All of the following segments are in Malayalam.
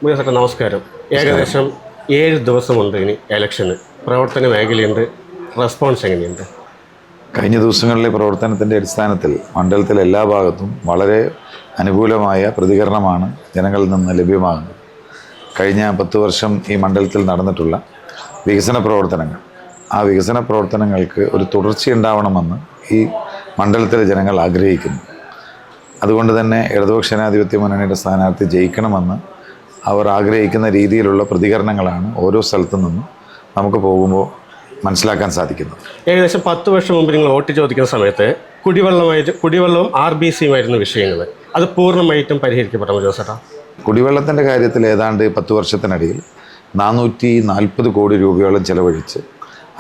മുഖ്യമന്ത്രി നമസ്കാരം. ഏകദേശം 7 ദിവസമുണ്ട് ഇനി ഇലക്ഷന്. പ്രവർത്തന മേഖലയുണ്ട്, റെസ്പോൺസ് എങ്ങനെയുണ്ട്? കഴിഞ്ഞ ദിവസങ്ങളിലെ പ്രവർത്തനത്തിൻ്റെ അടിസ്ഥാനത്തിൽ മണ്ഡലത്തിലെ എല്ലാ ഭാഗത്തും വളരെ അനുകൂലമായ പ്രതികരണമാണ് ജനങ്ങളിൽ നിന്ന് ലഭ്യമാകുന്നത്. കഴിഞ്ഞ 10 വർഷം ഈ മണ്ഡലത്തിൽ നടന്നിട്ടുള്ള വികസന പ്രവർത്തനങ്ങൾ, ആ വികസന പ്രവർത്തനങ്ങൾക്ക് ഒരു തുടർച്ചയുണ്ടാവണമെന്ന് ഈ മണ്ഡലത്തിലെ ജനങ്ങൾ ആഗ്രഹിക്കുന്നു. അതുകൊണ്ട് തന്നെ ഇടതുപക്ഷ ജനാധിപത്യ മുന്നണിയുടെ സ്ഥാനാർത്ഥി ജയിക്കണമെന്ന് അവർ ആഗ്രഹിക്കുന്ന രീതിയിലുള്ള പ്രതികരണങ്ങളാണ് ഓരോ സ്ഥലത്തു നിന്നും നമുക്ക് പോകുമ്പോൾ മനസ്സിലാക്കാൻ സാധിക്കുന്നത്. ഏകദേശം 10 വർഷം മുമ്പ് നിങ്ങൾ വോട്ട് ചോദിക്കുന്ന സമയത്ത് കുടിവെള്ളവും RBCയുമായിരുന്നു വിഷയങ്ങൾ. അത് പൂർണ്ണമായിട്ടും പരിഹരിക്കപ്പെട്ട ചേട്ടാ? കുടിവെള്ളത്തിൻ്റെ കാര്യത്തിൽ ഏതാണ്ട് 10 വർഷത്തിനിടയിൽ 440 കോടി രൂപയോളം ചെലവഴിച്ച്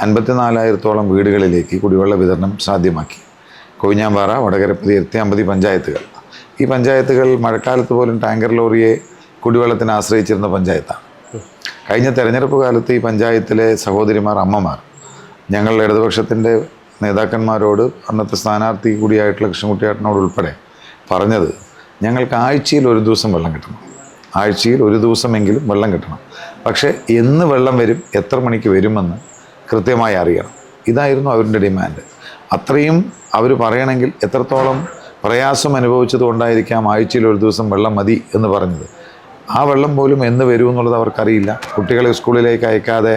54,000-ഓളം വീടുകളിലേക്ക് കുടിവെള്ള വിതരണം സാധ്യമാക്കി. കൊഴിഞ്ഞാമ്പാറ, വടകരപ്പതി, എർത്തിയാമ്പതി പഞ്ചായത്തുകൾ, ഈ പഞ്ചായത്തുകൾ മഴക്കാലത്ത് പോലും ടാങ്കർ ലോറിയെ കുടിവെള്ളത്തിന് ആശ്രയിച്ചിരുന്ന പഞ്ചായത്താണ്. കഴിഞ്ഞ തെരഞ്ഞെടുപ്പ് കാലത്ത് ഈ പഞ്ചായത്തിലെ സഹോദരിമാർ, അമ്മമാർ ഞങ്ങൾ ഇടതുപക്ഷത്തിൻ്റെ നേതാക്കന്മാരോട്, അന്നത്തെ സ്ഥാനാർത്ഥി കൂടിയായിട്ടുള്ള കൃഷ്ണൻകുട്ടിയേട്ടനോട് ഉൾപ്പെടെ പറഞ്ഞത്, ഞങ്ങൾക്ക് ആഴ്ചയിൽ ഒരു ദിവസം വെള്ളം കിട്ടണം, ആഴ്ചയിൽ ഒരു ദിവസമെങ്കിലും വെള്ളം കിട്ടണം. പക്ഷേ എന്ന് വെള്ളം വരും, എത്ര മണിക്ക് വരുമെന്ന് കൃത്യമായി അറിയണം. ഇതായിരുന്നു അവരുടെ ഡിമാൻഡ്. അത്രയും അവർ പറയണമെങ്കിൽ എത്രത്തോളം പ്രയാസം അനുഭവിച്ചത് കൊണ്ടായിരിക്കാം ആഴ്ചയിൽ ഒരു ദിവസം വെള്ളം മതി എന്ന് പറഞ്ഞത്. ആ വെള്ളം പോലും എന്ന് വരുമെന്നുള്ളത് അവർക്കറിയില്ല. കുട്ടികളെ സ്കൂളിലേക്ക് അയക്കാതെ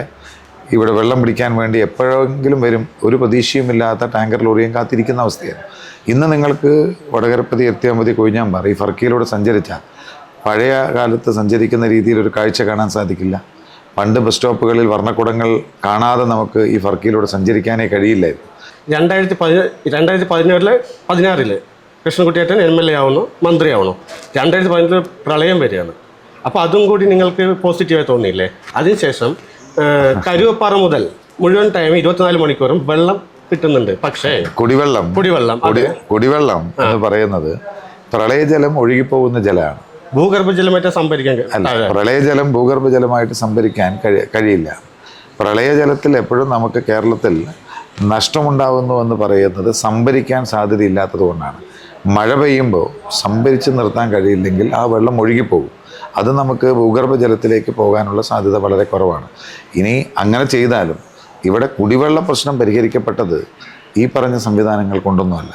ഇവിടെ വെള്ളം പിടിക്കാൻ വേണ്ടി എപ്പോഴെങ്കിലും വരും, ഒരു പ്രതീക്ഷയുമില്ലാത്ത ടാങ്കർ ലോറിയും കാത്തിരിക്കുന്ന അവസ്ഥയാണ്. ഇന്ന് നിങ്ങൾക്ക് വടകരപ്പതി, എർത്തിയാമ്പതി, കൊഴിഞ്ഞാമ്പാറ ഈ ഫർക്കിയിലൂടെ സഞ്ചരിച്ചാൽ പഴയ കാലത്ത് സഞ്ചരിക്കുന്ന രീതിയിൽ ഒരു കാഴ്ച കാണാൻ സാധിക്കില്ല. പണ്ട് ബസ് സ്റ്റോപ്പുകളിൽ വർണ്ണക്കുടങ്ങൾ കാണാതെ നമുക്ക് ഈ ഫർക്കിയിലൂടെ സഞ്ചരിക്കാനേ കഴിയില്ലായിരുന്നു. 2016 കൃഷ്ണൻകുട്ടിയേട്ടൻ MLA ആവുന്നു, മന്ത്രിയാവുന്നു. 2018 പ്രളയം വരികയാണ്. അപ്പോൾ അതും കൂടി നിങ്ങൾക്ക് പോസിറ്റീവായി തോന്നിയില്ലേ? അതിനുശേഷം കരുവപ്പാറ മുതൽ മുഴുവൻ ടൈം 24 മണിക്കൂറും വെള്ളം കിട്ടുന്നുണ്ട്. പക്ഷേ കുടിവെള്ളം എന്ന് പറയുന്നത് പ്രളയജലം ഒഴുകിപ്പോകുന്ന ജലമാണ്. ഭൂഗർഭജലമായിട്ട് സംഭരിക്കാൻ അല്ല, പ്രളയജലം ഭൂഗർഭജലമായിട്ട് സംഭരിക്കാൻ കഴിയില്ല. പ്രളയജലത്തിൽ എപ്പോഴും നമുക്ക് കേരളത്തിൽ നഷ്ടമുണ്ടാകുന്നു എന്ന് പറയുന്നത് സംഭരിക്കാൻ സാധ്യതയില്ലാത്തത് കൊണ്ടാണ്. മഴ പെയ്യുമ്പോൾ സംഭരിച്ച് നിർത്താൻ കഴിയില്ലെങ്കിൽ ആ വെള്ളം ഒഴുകിപ്പോകും. അത് നമുക്ക് ഭൂഗർഭജലത്തിലേക്ക് പോകാനുള്ള സാധ്യത വളരെ കുറവാണ്. ഇനി അങ്ങനെ ചെയ്താലും ഇവിടെ കുടിവെള്ള പ്രശ്നം പരിഹരിക്കപ്പെട്ടത് ഈ പറഞ്ഞ സംവിധാനങ്ങൾ കൊണ്ടൊന്നുമല്ല.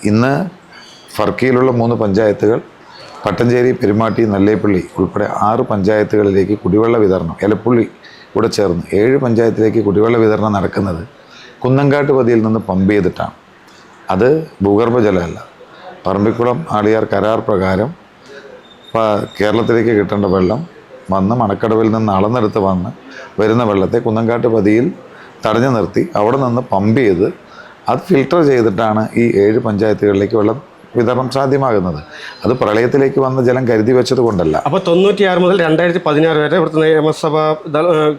ഇന്ന് ഫർക്കിയിലുള്ള 3 പഞ്ചായത്തുകൾ, പട്ടഞ്ചേരി, പെരുമാട്ടി, നെല്ലേപ്പള്ളി ഉൾപ്പെടെ 6 പഞ്ചായത്തുകളിലേക്ക് കുടിവെള്ള വിതരണം, എലപ്പുള്ളി കൂടെ ചേർന്ന് 7 പഞ്ചായത്തിലേക്ക് കുടിവെള്ള വിതരണം നടക്കുന്നത് കുന്നങ്കാട്ട് പതിയിൽ നിന്ന് പമ്പ് ചെയ്തിട്ടാണ്. അത് ഭൂഗർഭജലമല്ല. പറമ്പിക്കുളം ആളിയാർ കരാർ പ്രകാരം കേരളത്തിലേക്ക് കിട്ടേണ്ട വെള്ളം വന്ന് മണക്കടവിൽ നിന്ന് അളന്നെടുത്ത് വരുന്ന വെള്ളത്തെ കുന്നങ്കാട്ട് പതിയിൽ തടഞ്ഞു നിർത്തി അവിടെ നിന്ന് പമ്പ് ചെയ്ത് അത് ഫിൽട്ടർ ചെയ്തിട്ടാണ് ഈ 7 പഞ്ചായത്തുകളിലേക്ക് വെള്ളം വിതരണം സാധ്യമാകുന്നത്. അത് പ്രളയത്തിലേക്ക് വന്ന ജലം കരുതി വെച്ചത് കൊണ്ടല്ല. അപ്പോൾ 96 മുതൽ 2016 വരെ ഇവിടുത്തെ നിയമസഭ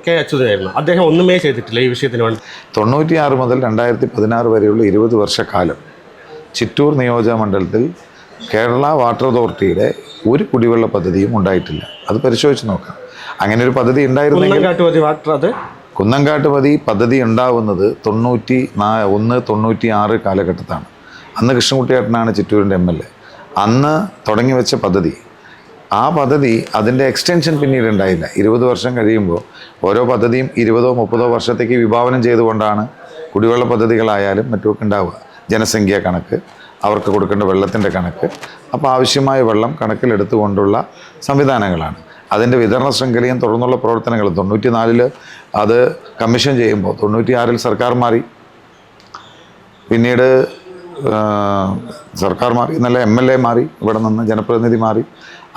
കെ അച്യുതനായിരുന്നു. അദ്ദേഹം ഒന്നുമേ ചെയ്തിട്ടില്ല ഈ വിഷയത്തിന് വേണ്ടി. 96 മുതൽ 2016 വരെയുള്ള 20 വർഷക്കാലം ചിറ്റൂർ നിയോജക മണ്ഡലത്തിൽ കേരള വാട്ടർ അതോറിറ്റിയുടെ ഒരു കുടിവെള്ള പദ്ധതിയും ഉണ്ടായിട്ടില്ല. അത് പരിശോധിച്ച് നോക്കാം. അങ്ങനെ ഒരു പദ്ധതി ഉണ്ടായിരുന്നെങ്കിൽ കുന്നങ്കാട്ട് പദ്ധതി ഉണ്ടാവുന്നത് 91-96 കാലഘട്ടത്താണ്. അന്ന് കൃഷ്ണൻകുട്ടിയേട്ടനാണ് ചിറ്റൂരിൻ്റെ MLA. അന്ന് തുടങ്ങി വെച്ച പദ്ധതി, ആ പദ്ധതി അതിൻ്റെ എക്സ്റ്റൻഷൻ പിന്നീട് ഉണ്ടായില്ല. 20 വർഷം കഴിയുമ്പോൾ ഓരോ പദ്ധതിയും 20-30 വർഷത്തേക്ക് വിഭാവനം ചെയ്തുകൊണ്ടാണ് കുടിവെള്ള പദ്ധതികളായാലും മറ്റുമൊക്കെ ഉണ്ടാവുക. ജനസംഖ്യ കണക്ക്, അവർക്ക് കൊടുക്കേണ്ട വെള്ളത്തിൻ്റെ കണക്ക്, അപ്പോൾ ആവശ്യമായ വെള്ളം കണക്കിലെടുത്തുകൊണ്ടുള്ള സംവിധാനങ്ങളാണ്. അതിൻ്റെ വിതരണ ശൃംഖലയും തുടർന്നുള്ള പ്രവർത്തനങ്ങളും 94 അത് കമ്മീഷൻ ചെയ്യുമ്പോൾ 96 സർക്കാർ മാറി. പിന്നീട് സർക്കാർ മാറി, നല്ല MLA മാറി, ഇവിടെ നിന്ന് ജനപ്രതിനിധി മാറി.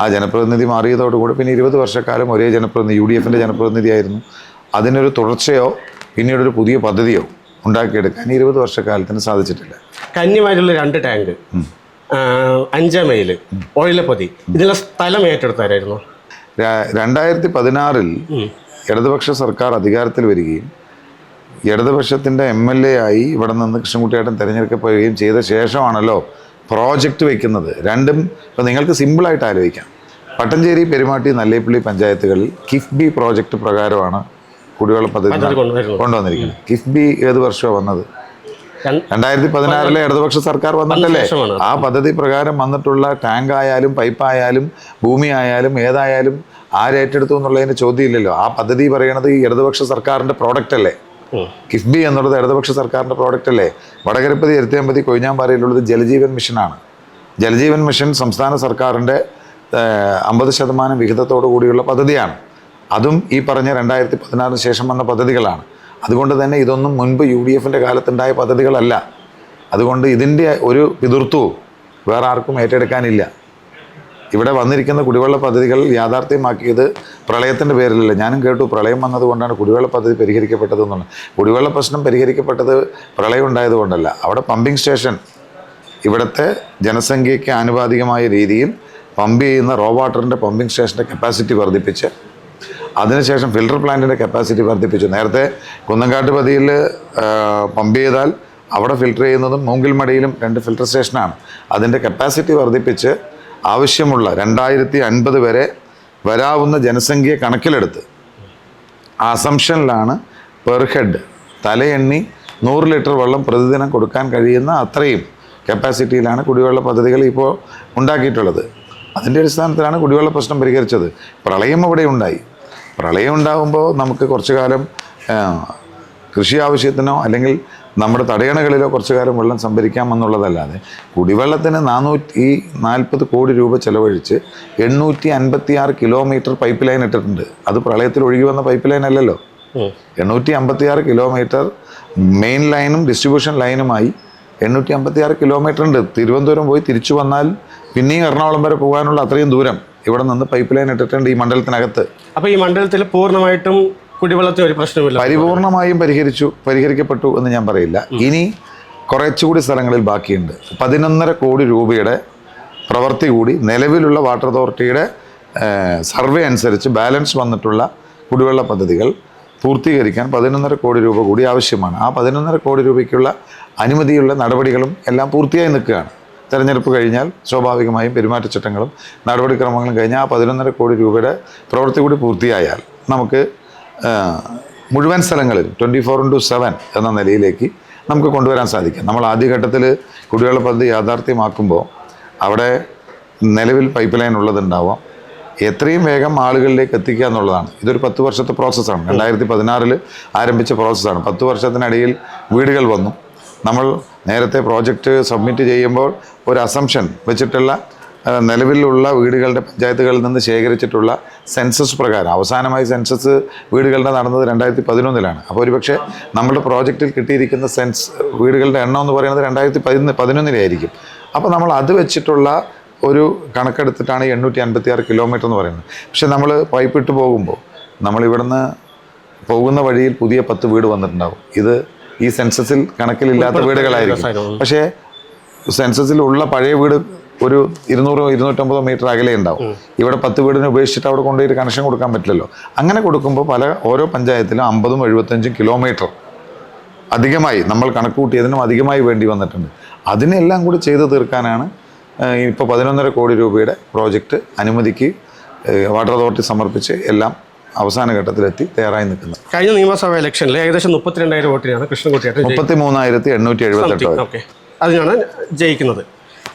ആ ജനപ്രതിനിധി മാറിയതോടുകൂടി പിന്നെ 20 വർഷക്കാലം ഒരേ ജനപ്രതിനിധി, UDFൻ്റെ ജനപ്രതിനിധിയായിരുന്നു. അതിനൊരു തുടർച്ചയോ പിന്നീടൊരു പുതിയ പദ്ധതിയോ ഉണ്ടാക്കിയെടുക്കാൻ 20 വർഷക്കാലത്തിന് സാധിച്ചിട്ടില്ല. കന്നിമാരിലുള്ള 2 ടാങ്ക്, 5 മൈൽ, ഓയിലപ്പതി, ഇതിനുള്ള സ്ഥലം ഏറ്റെടുത്തായിരുന്നു. 2016 ഇടതുപക്ഷ സർക്കാർ അധികാരത്തിൽ വരികയും ഇടതുപക്ഷത്തിൻ്റെ MLA ആയി ഇവിടെ നിന്ന് കൃഷ്ണൻകുട്ടിയേട്ടൻ തിരഞ്ഞെടുക്കപ്പെടുകയും ചെയ്ത ശേഷമാണല്ലോ പ്രോജക്റ്റ് വയ്ക്കുന്നത്. രണ്ടും ഇപ്പോൾ നിങ്ങൾക്ക് സിമ്പിളായിട്ട് ആലോചിക്കാം. പട്ടഞ്ചേരി, പെരുമാട്ടി, നെല്ലേപ്പള്ളി പഞ്ചായത്തുകളിൽ കിഫ്ബി പ്രോജക്റ്റ് പ്രകാരമാണ് കുടിവെള്ള പദ്ധതി കൊണ്ടുവന്നിരിക്കുന്നത്. കിഫ്ബി ഏത് വർഷമാണ് വന്നത്? 2016 ഇടതുപക്ഷ സർക്കാർ വന്നിട്ടല്ലേ. ആ പദ്ധതി പ്രകാരം വന്നിട്ടുള്ള ടാങ്ക് ആയാലും പൈപ്പായാലും ഭൂമി ആയാലും ഏതായാലും ആരേറ്റെടുത്തു എന്നുള്ളതിന് ചോദ്യമില്ലല്ലോ. ആ പദ്ധതി പറയണത് ഈ ഇടതുപക്ഷ സർക്കാരിൻ്റെ പ്രോഡക്റ്റ് അല്ലേ? കിഫ്ബി എന്നുള്ളത് ഇടതുപക്ഷ സർക്കാരിൻ്റെ പ്രോഡക്റ്റ് അല്ലേ? വടകരപ്പതി, എരുത്തേമ്പതി, കൊഴിഞ്ഞാമ്പാറയിലുള്ളത് ജലജീവൻ മിഷനാണ്. ജലജീവൻ മിഷൻ സംസ്ഥാന സർക്കാരിൻ്റെ 50% വിഹിതത്തോടു കൂടിയുള്ള പദ്ധതിയാണ്. അതും ഈ പറഞ്ഞ 2016 ശേഷം വന്ന പദ്ധതികളാണ്. അതുകൊണ്ട് തന്നെ ഇതൊന്നും മുൻപ് UDFൻ്റെ കാലത്തുണ്ടായ പദ്ധതികളല്ല. അതുകൊണ്ട് ഇതിൻ്റെ ഒരു പിതൃത്വവും വേറെ ആർക്കും ഏറ്റെടുക്കാനില്ല. ഇവിടെ വന്നിരിക്കുന്ന കുടിവെള്ള പദ്ധതികൾ യാഥാർത്ഥ്യമാക്കിയത് പ്രളയത്തിൻ്റെ പേരിലല്ല. ഞാനും കേട്ടു പ്രളയം വന്നതുകൊണ്ടാണ് കുടിവെള്ള പദ്ധതി പരിഹരിക്കപ്പെട്ടത് എന്നുള്ളത്. കുടിവെള്ള പ്രശ്നം പരിഹരിക്കപ്പെട്ടത് പ്രളയം ഉണ്ടായതുകൊണ്ടല്ല. അവിടെ പമ്പിംഗ് സ്റ്റേഷൻ ഇവിടുത്തെ ജനസംഖ്യയ്ക്ക് ആനുപാതികമായ രീതിയിൽ പമ്പ് ചെയ്യുന്ന റോ വാട്ടറിൻ്റെ പമ്പിംഗ് സ്റ്റേഷൻ്റെ കപ്പാസിറ്റി വർദ്ധിപ്പിച്ച് അതിനുശേഷം ഫിൽട്ടർ പ്ലാന്റിൻ്റെ കപ്പാസിറ്റി വർദ്ധിപ്പിച്ചു. നേരത്തെ കുന്നങ്കാട്ട് പതിയിൽ പമ്പ് ചെയ്താൽ അവിടെ ഫിൽട്ടർ ചെയ്യുന്നതും മൂങ്കിൽമടയിലും 2 ഫിൽട്ടർ സ്റ്റേഷനാണ്. അതിൻ്റെ കപ്പാസിറ്റി വർദ്ധിപ്പിച്ച് ആവശ്യമുള്ള 2050 വരെ വരാവുന്ന ജനസംഖ്യയെ കണക്കിലെടുത്ത് അസംഷനിലാണ് പെർ ഹെഡ് തലയെണ്ണി 100 ലിറ്റർ വെള്ളം പ്രതിദിനം കൊടുക്കാൻ കഴിയുന്ന അത്രയും കപ്പാസിറ്റിയിലാണ് കുടിവെള്ള പദ്ധതികൾ ഇപ്പോൾ ഉണ്ടാക്കിയിട്ടുള്ളത്. അതിൻ്റെ അടിസ്ഥാനത്തിലാണ് കുടിവെള്ള പ്രശ്നം പരിഹരിച്ചത്. പ്രളയം അവിടെ ഉണ്ടായി. പ്രളയം ഉണ്ടാകുമ്പോൾ നമുക്ക് കുറച്ചു കാലം കൃഷി ആവശ്യത്തിനോ അല്ലെങ്കിൽ നമ്മുടെ തടയണകളിലോ കുറച്ചു കാലം വെള്ളം സംഭരിക്കാമെന്നുള്ളതല്ലാതെ കുടിവെള്ളത്തിന് 440 കോടി രൂപ ചെലവഴിച്ച് 856 കിലോമീറ്റർ പൈപ്പ് ലൈൻ ഇട്ടിട്ടുണ്ട്. അത് പ്രളയത്തിൽ ഒഴുകി വന്ന പൈപ്പ് ലൈൻ അല്ലല്ലോ. 856 കിലോമീറ്റർ മെയിൻ ലൈനും ഡിസ്ട്രിബ്യൂഷൻ ലൈനുമായി 856 കിലോമീറ്റർ ഉണ്ട്. തിരുവനന്തപുരം പോയി തിരിച്ചു വന്നാൽ പിന്നെയും എറണാകുളം വരെ പോകാനുള്ള അത്രയും ദൂരം ഇവിടെ നിന്ന് പൈപ്പ് ലൈൻ ഇട്ടിട്ടുണ്ട് ഈ മണ്ഡലത്തിനകത്ത്. അപ്പോൾ ഈ മണ്ഡലത്തിൽ പൂർണ്ണമായിട്ടും കുടിവെള്ളത്തിന് ഒരു പ്രശ്നമില്ല? പരിപൂർണമായും പരിഹരിക്കപ്പെട്ടു എന്ന് ഞാൻ പറയില്ല. ഇനി കുറച്ചുകൂടി സ്ഥലങ്ങളിൽ ബാക്കിയുണ്ട്. 11.5 കോടി രൂപയുടെ പ്രവൃത്തി കൂടി നിലവിലുള്ള വാട്ടർ അതോറിറ്റിയുടെ സർവേ അനുസരിച്ച് ബാലൻസ് വന്നിട്ടുള്ള കുടിവെള്ള പദ്ധതികൾ പൂർത്തീകരിക്കാൻ 11.5 കോടി രൂപ കൂടി ആവശ്യമാണ്. ആ 11.5 കോടി രൂപയ്ക്കുള്ള അനുമതിയുള്ള നടപടികളും എല്ലാം പൂർത്തിയായി നിൽക്കുകയാണ്. തെരഞ്ഞെടുപ്പ് കഴിഞ്ഞാൽ സ്വാഭാവികമായും പെരുമാറ്റച്ചട്ടങ്ങളും നടപടിക്രമങ്ങളും കഴിഞ്ഞാൽ ആ 11.5 കോടി രൂപയുടെ പ്രവൃത്തി കൂടി പൂർത്തിയായാൽ നമുക്ക് മുഴുവൻ സ്ഥലങ്ങളിൽ 24/7 എന്ന നിലയിലേക്ക് നമുക്ക് കൊണ്ടുവരാൻ സാധിക്കും. നമ്മൾ ആദ്യഘട്ടത്തിൽ കുടിവെള്ള പദ്ധതി യാഥാർത്ഥ്യമാക്കുമ്പോൾ അവിടെ നിലവിൽ പൈപ്പ് ലൈൻ ഉള്ളതുണ്ടാവാം. എത്രയും വേഗം ആളുകളിലേക്ക് എത്തിക്കുക എന്നുള്ളതാണ്. ഇതൊരു 10 വർഷത്തെ പ്രോസസ്സാണ്. 2016 ആരംഭിച്ച പ്രോസസ്സാണ്. 10 വർഷത്തിനിടയിൽ വീടുകൾ വന്നു. നമ്മൾ നേരത്തെ പ്രോജക്റ്റ് സബ്മിറ്റ് ചെയ്യുമ്പോൾ ഒരു അസംഷൻ വെച്ചിട്ടുള്ള നിലവിലുള്ള വീടുകളുടെ പഞ്ചായത്തുകളിൽ നിന്ന് ശേഖരിച്ചിട്ടുള്ള സെൻസസ് പ്രകാരം അവസാനമായി സെൻസസ് വീടുകളുടെ നടന്നത് 2011 അപ്പോൾ ഒരുപക്ഷെ നമ്മുടെ പ്രോജക്റ്റിൽ കിട്ടിയിരിക്കുന്ന വീടുകളുടെ എണ്ണം എന്ന് പറയുന്നത് 2011 ആയിരിക്കും. അപ്പോൾ നമ്മൾ അത് വെച്ചിട്ടുള്ള ഒരു കണക്കെടുത്തിട്ടാണ് 856 കിലോമീറ്റർ എന്ന് പറയുന്നത്. പക്ഷെ നമ്മൾ പൈപ്പ് ഇട്ട് പോകുമ്പോൾ നമ്മളിവിടുന്ന് പോകുന്ന വഴിയിൽ പുതിയ 10 വീട് വന്നിട്ടുണ്ടാവും. ഇത് ഈ സെൻസസിൽ കണക്കിലില്ലാത്ത വീടുകളായിരിക്കും. പക്ഷേ സെൻസസിലുള്ള പഴയ വീട് ഒരു 200-250 മീറ്റർ അകലെ ഉണ്ടാവും. ഇവിടെ 10 വീടിനെ ഉപേക്ഷിച്ചിട്ട് അവിടെ കൊണ്ടുപോയി കണക്ഷൻ കൊടുക്കാൻ പറ്റില്ലല്ലോ. അങ്ങനെ കൊടുക്കുമ്പോൾ ഓരോ പഞ്ചായത്തിലും 50-75 കിലോമീറ്റർ അധികമായി നമ്മൾ കണക്ക് കൂട്ടിയതിനും അധികമായി വേണ്ടി വന്നിട്ടുണ്ട്. അതിനെല്ലാം കൂടി ചെയ്തു തീർക്കാനാണ് ഇപ്പോൾ 11.5 കോടി രൂപയുടെ പ്രോജക്റ്റ് അനുമതിക്ക് വാട്ടർ അതോറിറ്റി സമർപ്പിച്ച് എല്ലാം അവസാന ഘട്ടത്തിലെത്തി തയ്യാറായി നിൽക്കുന്നത്. കഴിഞ്ഞ നിയമസഭാ ഇലക്ഷനിൽ ഏകദേശം 32,000 വോട്ടിനാണ് കൃഷ്ണൻകുട്ടിയേട്ടൻ 33,878. അതിനാണ് ജയിക്കുന്നത്.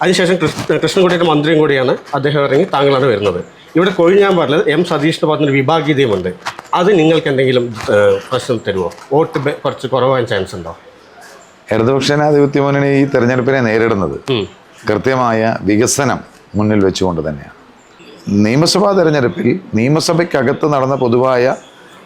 അതിനുശേഷം കൃഷ്ണൻകുട്ടിയുടെ മന്ത്രിയും കൂടിയാണ് അദ്ദേഹം ഇറങ്ങി താങ്കളാണ് വരുന്നത്. ഇവിടെ കൊഴിഞ്ഞാമ്പാറിൽ M സതീഷിന് പറഞ്ഞൊരു വിഭാഗീയതയുമുണ്ട്. അത് നിങ്ങൾക്ക് എന്തെങ്കിലും പ്രശ്നം തരുമോ? വോട്ട് കുറച്ച് കുറവാൻ ചാൻസ് ഉണ്ടോ? ഇടതുപക്ഷ ജനാധിപത്യ മുന്നണി ഈ തെരഞ്ഞെടുപ്പിനെ നേരിടുന്നത് കൃത്യമായ വികസനം മുന്നിൽ വെച്ചുകൊണ്ട് തന്നെയാണ്. നിയമസഭാ തെരഞ്ഞെടുപ്പിൽ നിയമസഭയ്ക്കകത്ത് നടന്ന പൊതുവായ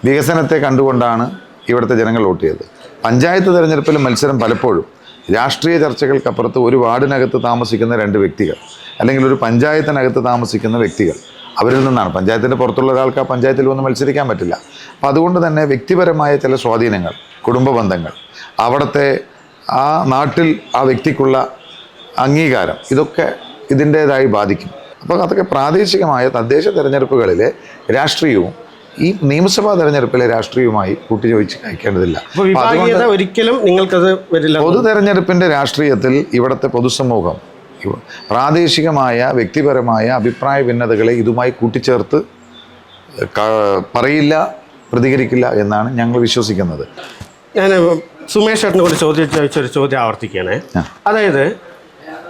വികസനത്തെ കണ്ടുകൊണ്ടാണ് ഇവിടുത്തെ ജനങ്ങൾ വോട്ട് ചെയ്തത്. പഞ്ചായത്ത് തെരഞ്ഞെടുപ്പിൽ മത്സരം പലപ്പോഴും രാഷ്ട്രീയ ചർച്ചകൾക്കപ്പുറത്ത് ഒരു വാർഡിനകത്ത് താമസിക്കുന്ന 2 വ്യക്തികൾ അല്ലെങ്കിൽ ഒരു പഞ്ചായത്തിനകത്ത് താമസിക്കുന്ന വ്യക്തികൾ അവരിൽ നിന്നാണ്. പഞ്ചായത്തിൻ്റെ പുറത്തുള്ള ഒരാൾക്ക് ആ പഞ്ചായത്തിൽ വന്ന് മത്സരിക്കാൻ പറ്റില്ല. അപ്പോൾ അതുകൊണ്ട് തന്നെ വ്യക്തിപരമായ ചില സ്വാധീനങ്ങൾ, കുടുംബ ബന്ധങ്ങൾ, അവിടുത്തെ ആ നാട്ടിൽ ആ വ്യക്തിക്കുള്ള അംഗീകാരം, ഇതൊക്കെ ഇതിൻ്റേതായി ബാധിക്കും. അപ്പോൾ അതൊക്കെ പ്രാദേശികമായ തദ്ദേശ തെരഞ്ഞെടുപ്പുകളിലെ രാഷ്ട്രീയവും ഈ നിയമസഭാ തെരഞ്ഞെടുപ്പിലെ രാഷ്ട്രീയവുമായി കൂട്ടിച്ചോദിച്ച് കഴിക്കേണ്ടതില്ല. ഒരിക്കലും നിങ്ങൾക്കത് വരില്ല. പൊതു തെരഞ്ഞെടുപ്പിൻ്റെ രാഷ്ട്രീയത്തിൽ ഇവിടുത്തെ പൊതുസമൂഹം പ്രാദേശികമായ വ്യക്തിപരമായ അഭിപ്രായ ഭിന്നതകളെ ഇതുമായി കൂട്ടിച്ചേർത്ത് പറയില്ല, പ്രതികരിക്കില്ല എന്നാണ് ഞങ്ങൾ വിശ്വസിക്കുന്നത്. ഞാൻ സുമേഷ് ചേട്ടനെ കൂടി ചോദിച്ചൊരു ചോദ്യം ആവർത്തിക്കുകയാണ്. അതായത്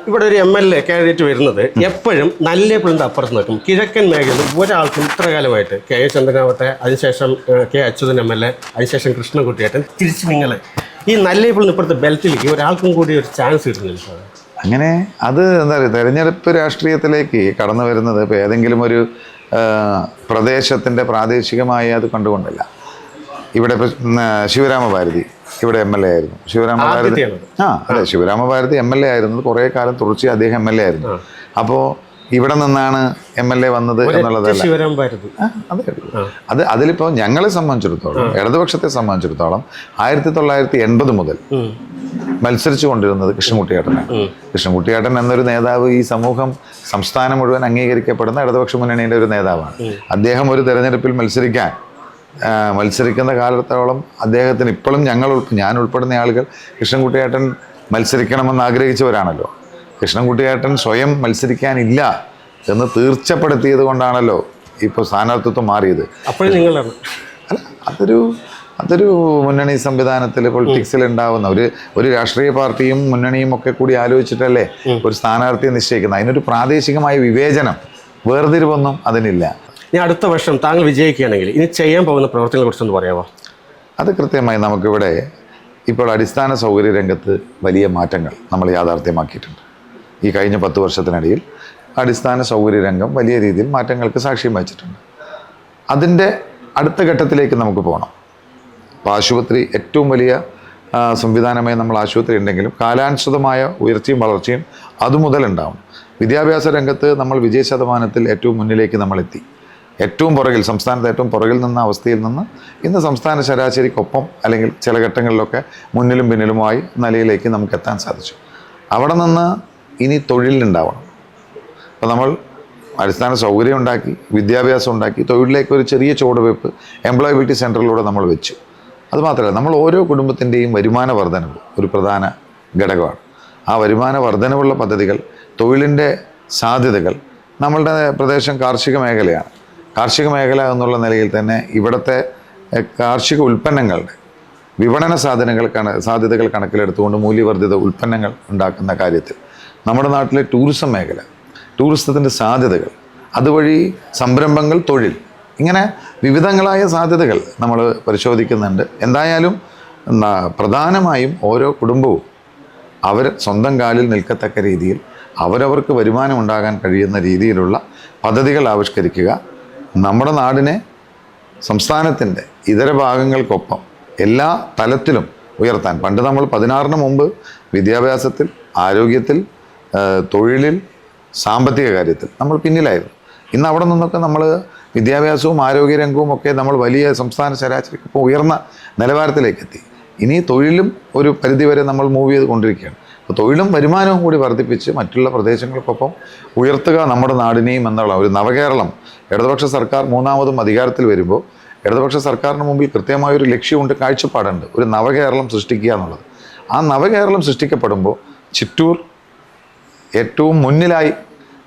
ഇവിടെ ഒരു MLA കാൻഡിഡേറ്റ് വരുന്നത് എപ്പോഴും നല്ലേപ്പിളിൻ്റെ അപ്പുറത്ത് നിൽക്കും. കിഴക്കൻ മേഖലയിൽ ഒരാൾക്കും ഇത്ര കാലമായിട്ട് കെ എ ചന്ദ്രനാവട്ടെ, അതിനുശേഷം കെ അച്യുതൻ MLA, അതിനുശേഷം കൃഷ്ണൻകുട്ടിയേട്ടൻ, തിരിച്ച് നിങ്ങൾ ഈ നല്ലേപ്പിളിന് ഇപ്പുറത്തെ ബെൽറ്റിലേക്ക് ഒരാൾക്കും കൂടി ഒരു ചാൻസ് കിട്ടുന്നില്ല സാർ. അങ്ങനെ അത് എന്താ പറയുക, തെരഞ്ഞെടുപ്പ് രാഷ്ട്രീയത്തിലേക്ക് കടന്നു വരുന്നത് ഇപ്പോൾ ഏതെങ്കിലും ഒരു പ്രദേശത്തിൻ്റെ പ്രാദേശികമായി അത് കണ്ടുകൊണ്ടല്ല. ഇവിടെ ഇപ്പോൾ ശിവരാമഭാരതി ഇവിടെ MLA ആയിരുന്നു. ശിവരാമഭാരതി അതെ, ശിവരാമഭാരതി MLA ആയിരുന്നത് കുറേ കാലം തുടർച്ചയായി അദ്ദേഹം MLA ആയിരുന്നു. അപ്പോൾ ഇവിടെ നിന്നാണ് MLA വന്നത് എന്നുള്ളതല്ല. അത് അതിലിപ്പോൾ ഞങ്ങളെ സംബന്ധിച്ചിടത്തോളം, ഇടതുപക്ഷത്തെ സംബന്ധിച്ചിടത്തോളം 1980 മുതൽ മത്സരിച്ചു കൊണ്ടിരുന്നത് കൃഷ്ണൻകുട്ടിയേട്ടനാണ്. കൃഷ്ണൻകുട്ടിയേട്ടൻ എന്നൊരു നേതാവ് ഈ സമൂഹം, സംസ്ഥാനം മുഴുവൻ അംഗീകരിക്കപ്പെടുന്ന ഇടതുപക്ഷ മുന്നണിയുടെ ഒരു നേതാവാണ്. അദ്ദേഹം ഒരു തെരഞ്ഞെടുപ്പിൽ മത്സരിക്കുന്ന കാലത്തോളം അദ്ദേഹത്തിന് ഇപ്പോഴും ഞാൻ ഉൾപ്പെടുന്ന ആളുകൾ കൃഷ്ണൻകുട്ടിയേട്ടൻ മത്സരിക്കണമെന്ന് ആഗ്രഹിച്ചവരാണല്ലോ. കൃഷ്ണൻകുട്ടിയേട്ടൻ സ്വയം മത്സരിക്കാനില്ല എന്ന് തീർച്ചപ്പെടുത്തിയത് കൊണ്ടാണല്ലോ ഇപ്പോൾ സ്ഥാനാർത്ഥിത്വം മാറിയത്. അപ്പോഴും അല്ല, അതൊരു മുന്നണി സംവിധാനത്തിൽ പൊളിറ്റിക്സിൽ ഉണ്ടാവുന്ന ഒരു രാഷ്ട്രീയ പാർട്ടിയും മുന്നണിയും ഒക്കെ കൂടി ആലോചിച്ചിട്ടല്ലേ ഒരു സ്ഥാനാർത്ഥിയെ നിശ്ചയിക്കുന്നത്. അതിനൊരു പ്രാദേശികമായ വിവേചനം, വേർതിരിവൊന്നും അതിനില്ല. ഇനി അടുത്ത വർഷം താങ്കൾ വിജയിക്കുകയാണെങ്കിൽ ഇനി ചെയ്യാൻ പോകുന്ന പ്രവർത്തനങ്ങളെ കുറിച്ചൊന്ന് പറയാമോ? അത് കൃത്യമായി നമുക്കിവിടെ ഇപ്പോൾ അടിസ്ഥാന സൗകര്യ രംഗത്ത് വലിയ മാറ്റങ്ങൾ നമ്മൾ യാഥാർത്ഥ്യമാക്കിയിട്ടുണ്ട്. ഈ കഴിഞ്ഞ 10 വർഷത്തിനിടയിൽ അടിസ്ഥാന സൗകര്യ രംഗം വലിയ രീതിയിൽ മാറ്റങ്ങൾക്ക് സാക്ഷ്യം വഹിച്ചിട്ടുണ്ട്. അതിൻ്റെ അടുത്ത ഘട്ടത്തിലേക്ക് നമുക്ക് പോകണം. അപ്പോൾ ആശുപത്രി ഏറ്റവും വലിയ സംവിധാനമായി നമ്മൾ ആശുപത്രി ഉണ്ടെങ്കിലും കാലാനുസൃതമായ ഉയർച്ചയും വളർച്ചയും അതുമുതലുണ്ടാവും. വിദ്യാഭ്യാസ രംഗത്ത് നമ്മൾ വിജയശതമാനത്തിൽ ഏറ്റവും മുന്നിലേക്ക് നമ്മളെത്തി. സംസ്ഥാനത്ത് ഏറ്റവും പുറകിൽ നിന്ന അവസ്ഥയിൽ നിന്ന് ഇന്ന് സംസ്ഥാന ശരാശരിക്കൊപ്പം അല്ലെങ്കിൽ ചില ഘട്ടങ്ങളിലൊക്കെ മുന്നിലും പിന്നിലുമായി നിലയിലേക്ക് നമുക്ക് എത്താൻ സാധിച്ചു. അവിടെ നിന്ന് ഇനി തൊഴിലുണ്ടാവണം. അപ്പോൾ നമ്മൾ അടിസ്ഥാന സൗകര്യം ഉണ്ടാക്കി, വിദ്യാഭ്യാസം ഉണ്ടാക്കി, തൊഴിലിലേക്ക് ഒരു ചെറിയ ചുവടുവയ്പ് എംപ്ലോയബിലിറ്റി സെൻറ്ററിലൂടെ നമ്മൾ വെച്ചു. അതുമാത്രമല്ല, നമ്മൾ ഓരോ കുടുംബത്തിൻ്റെയും വരുമാന വർധനവ് ഒരു പ്രധാന ഘടകമാണ്. ആ വരുമാന വർധനവുള്ള പദ്ധതികൾ, തൊഴിലിൻ്റെ സാധ്യതകൾ. നമ്മളുടെ പ്രദേശം കാർഷിക മേഖലയാണ്. കാർഷിക മേഖല എന്നുള്ള നിലയിൽ തന്നെ ഇവിടുത്തെ കാർഷിക ഉൽപ്പന്നങ്ങളുടെ വിപണന സാധ്യതകൾ കണക്കിലെടുത്തുകൊണ്ട് മൂല്യവർദ്ധിത ഉൽപ്പന്നങ്ങൾ ഉണ്ടാക്കുന്ന കാര്യത്തിൽ നമ്മുടെ നാട്ടിലെ ടൂറിസം മേഖല, ടൂറിസത്തിൻ്റെ സാധ്യതകൾ, അതുവഴി സംരംഭങ്ങൾ, തൊഴിൽ, ഇങ്ങനെ വിവിധങ്ങളായ സാധ്യതകൾ നമ്മൾ പരിശോധിക്കുന്നുണ്ട്. എന്തായാലും പ്രധാനമായും ഓരോ കുടുംബവും അവർ സ്വന്തം കാലിൽ നിൽക്കത്തക്ക രീതിയിൽ അവരവർക്ക് വരുമാനം ഉണ്ടാകാൻ കഴിയുന്ന രീതിയിലുള്ള പദ്ധതികൾ ആവിഷ്കരിക്കുക. നമ്മുടെ നാടിനെ സംസ്ഥാനത്തിൻ്റെ ഇതര ഭാഗങ്ങൾക്കൊപ്പം എല്ലാ തലത്തിലും ഉയർത്താൻ. പണ്ട് നമ്മൾ 16-ന് മുമ്പ് വിദ്യാഭ്യാസത്തിൽ, ആരോഗ്യത്തിൽ, തൊഴിലിൽ, സാമ്പത്തിക കാര്യത്തിൽ നമ്മൾ പിന്നിലായിരുന്നു. ഇന്ന് അവിടെ നിന്നൊക്കെ നമ്മൾ വിദ്യാഭ്യാസവും ആരോഗ്യരംഗവും ഒക്കെ നമ്മൾ വലിയ സംസ്ഥാന ശരാശരിക്കൊപ്പം ഉയർന്ന നിലവാരത്തിലേക്കെത്തി. ഇനി തൊഴിലും ഒരു പരിധിവരെ നമ്മൾ മൂവ് ചെയ്ത് കൊണ്ടിരിക്കുകയാണ്. അപ്പോൾ തൊഴിലും വരുമാനവും കൂടി വർദ്ധിപ്പിച്ച് മറ്റുള്ള പ്രദേശങ്ങൾക്കൊപ്പം ഉയർത്തുക നമ്മുടെ നാടിനെയും എന്നുള്ള ഒരു നവകേരളം. ഇടതുപക്ഷ സർക്കാർ 3ാമതും അധികാരത്തിൽ വരുമ്പോൾ ഇടതുപക്ഷ സർക്കാരിന് മുമ്പിൽ കൃത്യമായൊരു ലക്ഷ്യമുണ്ട്, കാഴ്ചപ്പാടുണ്ട്, ഒരു നവകേരളം സൃഷ്ടിക്കുക എന്നുള്ളത്. ആ നവകേരളം സൃഷ്ടിക്കപ്പെടുമ്പോൾ ചിറ്റൂർ ഏറ്റവും മുന്നിലായി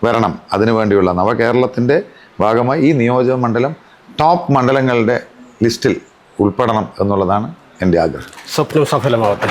വരണം. അതിനുവേണ്ടിയുള്ള നവകേരളത്തിൻ്റെ ഭാഗമായി ഈ നിയോജക മണ്ഡലം ടോപ്പ് മണ്ഡലങ്ങളുടെ ലിസ്റ്റിൽ ഉൾപ്പെടണം എന്നുള്ളതാണ് എൻ്റെ ആഗ്രഹം. സ്വപ്നം സഫലമാവട്ടെ.